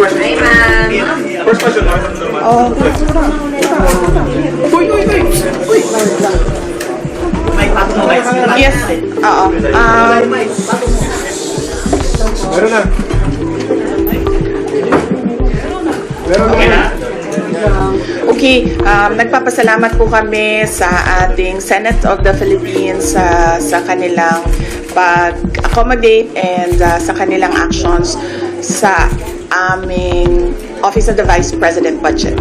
Hi, ma'am. First question, ma'am. Uy! Yes. Oo. Meron na. Okay, nagpapasalamat po kami sa ating Senate of the Philippines sa kanilang pag-accommodate and sa kanilang actions sa aming Office of the Vice President budget.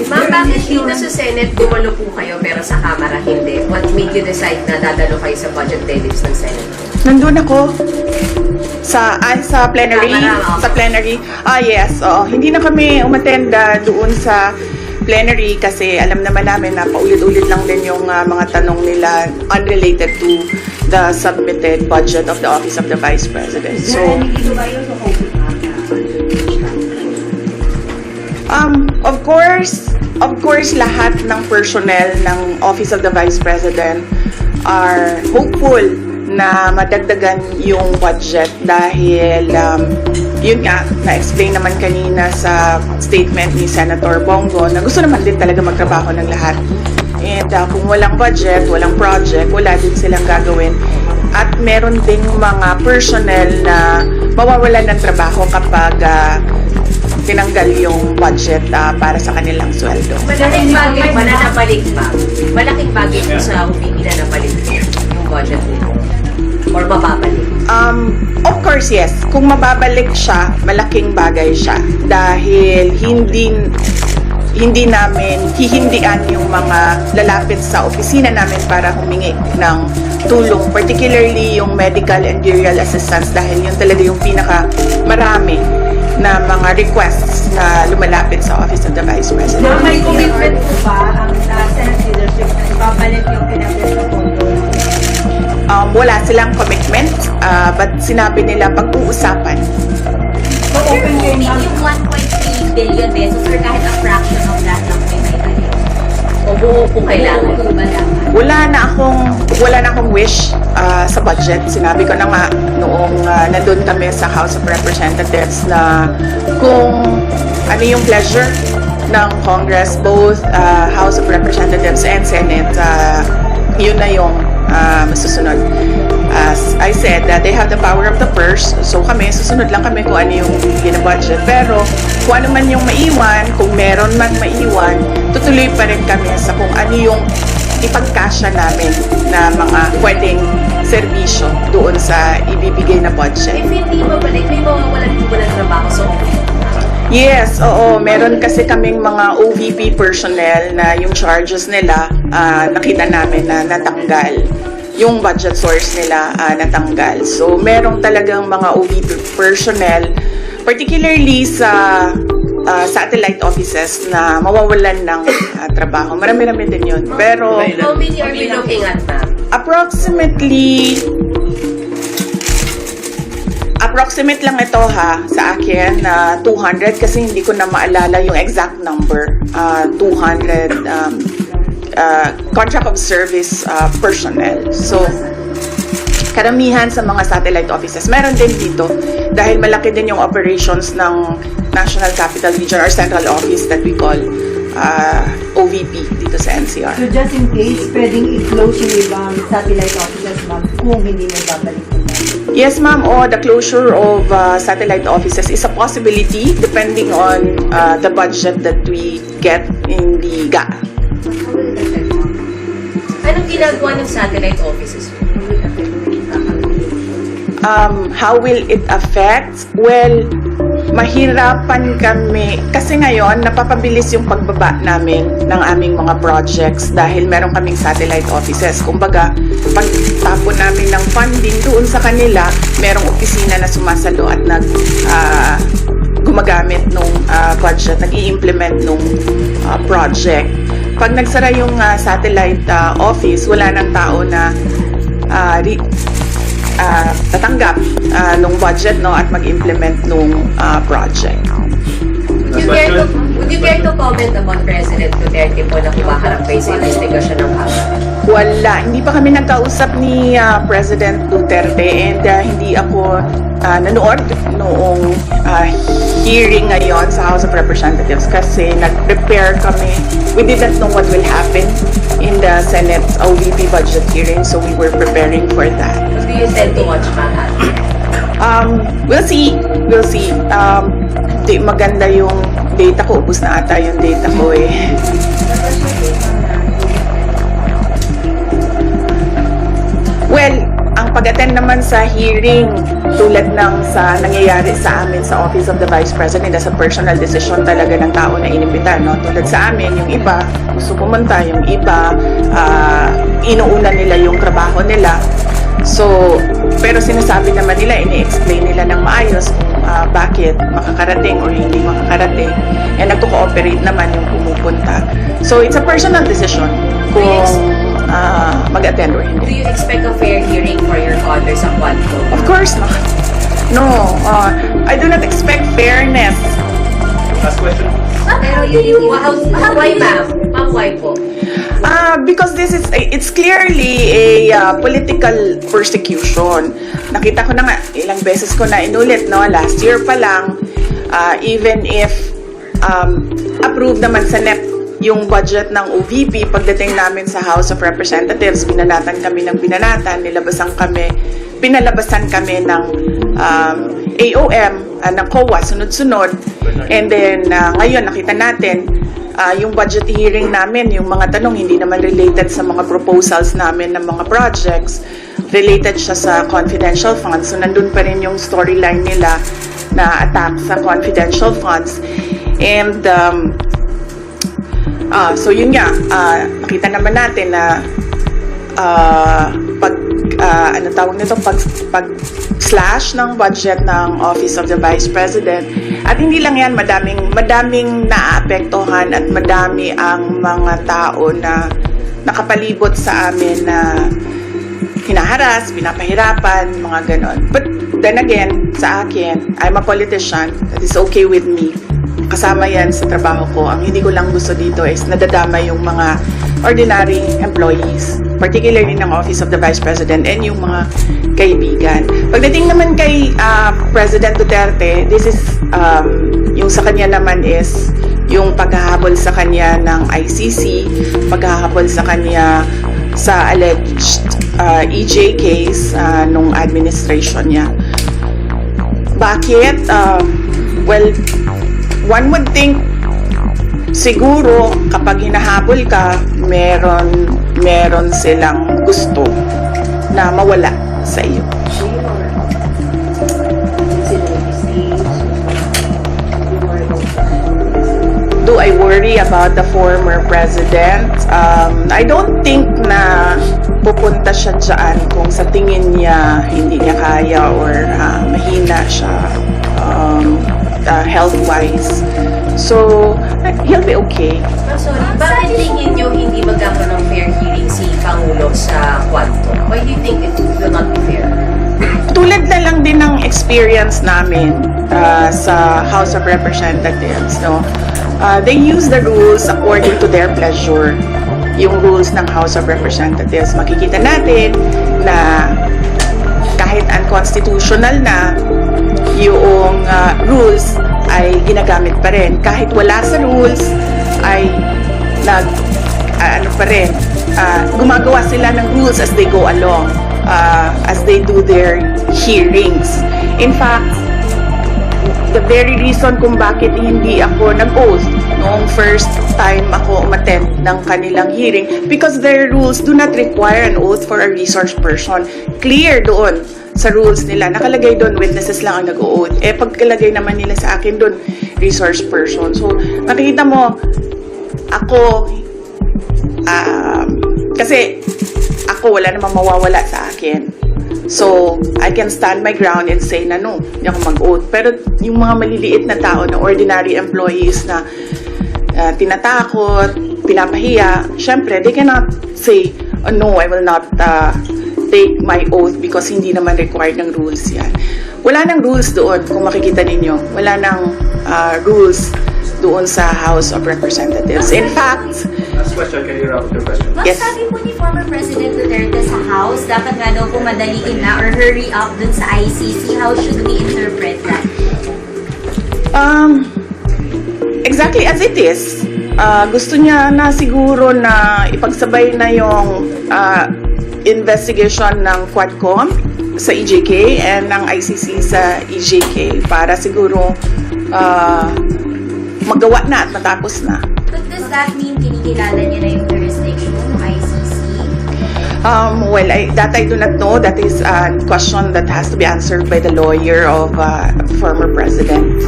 Ma'am, bakit dito sa Senate dumalo po kayo pero sa Kamara hindi? What made you decide na dadalo kayo sa budget debates ng Senate? Nandun ako sa plenary. Kamara, Sa plenary. Yes. Hindi na kami umattend doon sa plenary kasi alam naman namin na paulit-ulit lang din yung mga tanong nila unrelated to the submitted budget of the Office of the Vice President. So, of course, lahat ng personnel ng Office of the Vice President are hopeful na madagdagan yung budget dahil yun nga, na-explain naman kanina sa statement ni Senator Bongo na gusto naman din talaga magtrabaho ng lahat. And kung walang budget, walang project, wala din silang gagawin. At meron ding mga personnel na mawawalan ng trabaho kapag tinanggal yung budget para sa kanilang sweldo. Malaking bagay ba na napalik, ma'am? Malaking bagay po sa OVP na napalik yung budget nito? Or mababalik? Of course, yes. Kung mababalik siya, malaking bagay siya. Dahil hindi namin hihindian yung mga lalapit sa opisina namin para humingi ng tulong, particularly yung medical and burial assistance dahil yun talaga yung pinaka marami na mga requests na lumalapit sa Office of the Vice President. May commitment po ba ang Senate leadership na ibabalik yung pinag-ito po? Wala silang commitment, but sinabi nila pag-uusapan. So open kayo na. Yung 1.3 billion pesos or kahit a fraction of that lang may balik. O buo kung kailangan? Wala na akong wish sa budget. Sinabi ko na nga noong nandun kami sa House of Representatives na kung ano yung pleasure ng Congress, both House of Representatives and Senate, yun na yung masusunod. As I said, they have the power of the purse. So kami, susunod lang kami kung ano yung binabudget. Pero kung ano man yung maiwan, kung meron man maiwan, tutuloy pa rin kami sa kung ano yung ipagkasya namin na mga pwedeng serbisyo doon sa ibibigay na budget. If hindi mabalik, may mawawalan po ba ng trabaho sa OVP? Yes, oo. Meron kasi kaming mga OVP personnel na yung charges nila, nakita namin na natanggal. Yung budget source nila natanggal. So, merong talagang mga OVP personnel, particularly sa satellite offices na mawawalan ng trabaho. Marami-rami din yun. Pero, How many are we looking at, ma'am? approximate lang ito sa akin na 200 kasi hindi ko na maalala yung exact number. 200 contract of service personnel. So, karamihan sa mga satellite offices. Meron din dito dahil malaki din yung operations ng National Capital Region or Central Office that we call OVP dito sa NCR. So just in case, pwedeng i-close yung ibang satellite offices, ma'am, kung hindi mo babalik yung Yes, ma'am. The closure of satellite offices is a possibility depending on the budget that we get in the GA. Anong ginagawa ng satellite offices? How will it affect? Well, mahirapan kami kasi ngayon napapabilis yung pagbaba namin ng aming mga projects dahil meron kaming satellite offices. Kumbaga, pag tapon namin ng funding doon sa kanila, merong opisina na sumasalo at gumagamit nung budget, nag-i-implement nung project. Pag nagsara yung satellite office, wala nang tao na tatanggap nung budget at mag-implement nung project. Would you care to comment about President Duterte po na kumaharap kayo sa investigasyon ng Kamara? Wala. Hindi pa kami nagkausap ni President Duterte and hindi ako nanood noong hearing ngayon sa House of Representatives kasi nag-prepare kami. We didn't know what will happen in the Senate OVP budget hearing, so we were preparing for that. Do you tend to watch Mahat? We'll see. Di maganda yung data ko. Ubus na ata yung data ko eh. Well, ang pag-attend naman sa hearing tulad ng sa nangyayari sa amin sa Office of the Vice President, as a personal decision talaga ng tao na inimbita, no? Tulad sa amin, yung iba gusto pumunta, yung iba inuuna nila yung trabaho nila. So, pero sinasabi naman nila, ini-explain nila ng maayos kung bakit makakarating or hindi makakarating. And nagko-cooperate naman yung pumupunta. So, it's a personal decision kung mag-attend or Do hindi. you expect a fair hearing for your father sa Quadco? Of course not. No, I do not expect fairness. Last question. Pero why ma'am? Ma'am, why po? Because it's clearly a political persecution. Nakita ko na nga, ilang beses ko na inulit, no? Last year pa lang, even if approved naman sa NEP yung budget ng OVP, pagdating namin sa House of Representatives, binanatan kami ng binanatan, pinalabasan kami ng AOM, ng COA, sunod-sunod. And then, ngayon, nakita natin, yung budget hearing namin, yung mga tanong, hindi naman related sa mga proposals namin ng mga projects. Related siya sa confidential funds. So, nandun pa rin yung storyline nila na attack sa confidential funds. And, so yun nga, nakita naman natin na pag slash ng budget ng Office of the Vice President, at hindi lang yan, madaming naaapektuhan at madami ang mga tao na nakapalibot sa amin na hinaharas, pinapahirapan, mga ganon. But then again, sa akin, I'm a politician, that is okay with me. Kasama yan sa trabaho ko. Ang hindi ko lang gusto dito is nadadama yung mga ordinary employees, particularly ng Office of the Vice President and yung mga kaibigan. Pagdating naman kay President Duterte, this is yung sa kanya naman is yung paghahabol sa kanya ng ICC, paghahabol sa kanya sa alleged EJ case nung administration niya. Bakit? Well, one would think siguro kapag hinahabol ka, meron silang gusto na mawala sa iyo. Do I worry about the former president? I don't think na pupunta siya dyan kung sa tingin niya hindi niya kaya or mahina siya health-wise. So, he'll be okay. Sorry, bakit tingin nyo hindi magkakaroon ng fair hearing si Pangulo sa Quadco? Why do you think it will not be fair? Tulad na lang din ng experience namin sa House of Representatives, no? They use the rules according to their pleasure. Yung rules ng House of Representatives, makikita natin na kahit unconstitutional na, yung rules ay ginagamit pa rin. Kahit wala sa rules, ay gumagawa sila ng rules as they go along, as they do their hearings. In fact, the very reason kung bakit hindi ako nag-oath noong first time ako umattend ng kanilang hearing, because their rules do not require an oath for a resource person. Clear doon sa rules nila, nakalagay doon witnesses lang ang nag-o-oath. Pagkalagay naman nila sa akin doon, resource person. So, makikita mo, ako, kasi ako wala namang mawawala sa akin. So, I can stand my ground and say na no, hindi ako mag-oath. Pero yung mga maliliit na tao, na ordinary employees na tinatakot, pinapahiya, syempre, they cannot say, oh, no, I will not take my oath because hindi naman required ng rules yan. Wala nang rules doon, kung makikita ninyo. Wala nang rules doon sa House of Representatives. In fact, Last question, can you wrap up your question? Mas Yes. sabi po ni former President Duterte sa House, dapat nga daw po madaliin na or hurry up dun sa ICC. How should we interpret that? Exactly as it is. Gusto niya na siguro na ipagsabay na yung investigation ng Quadcom sa EJK and ng ICC sa EJK para siguro magawa na at matapos na. But does that mean kinikilala niya na yung jurisdiction ng ICC? Well, that I do not know. That is a question that has to be answered by the lawyer of former president.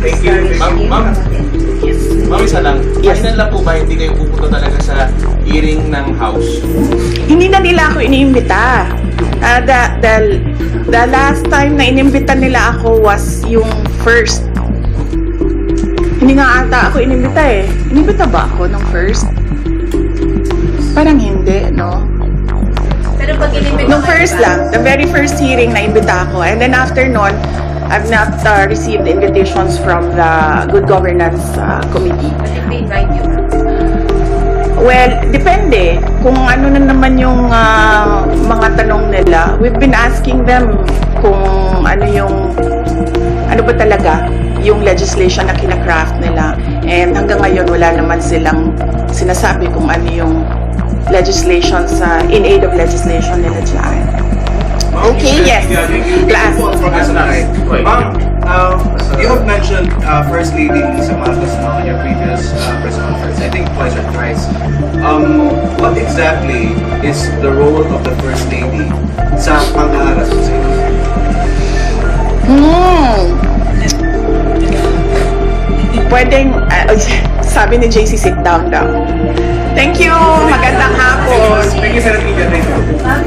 Thank you. Ma'am, ma'am, isa lang. Yes. Kailan lang po ba hindi kayo pupunta talaga sa hearing ng House? Hindi na nila ako iniimbita. The last time na inimbita nila ako was yung first. Hindi nga ata ako inimbita eh. Inimbita ba ako nung first? Parang hindi, no? Pero pag inimbita Nung first lang, the very first hearing na imbita ako. And then after nun, I've not received invitations from the Good Governance Committee. But if they invite you, ma'am? Well, depende. Kung ano na naman yung mga tanong nila. We've been asking them kung ano ba talaga yung legislation na kinakraft nila. And hanggang ngayon, wala naman silang sinasabi kung ano yung legislation in aid of legislation nila dyan. Okay, yes. Last. Ma'am, you have mentioned First Lady Lisa Marcos now in your previous press conference, I think twice or thrice. What exactly is the role of the First Lady sa pang-aaras mo sa inyo? Pwedeng, sabi ni JC, sit down daw. Thank you. Magandang hapon. Thank you, Senator. Thank you. Ma'am,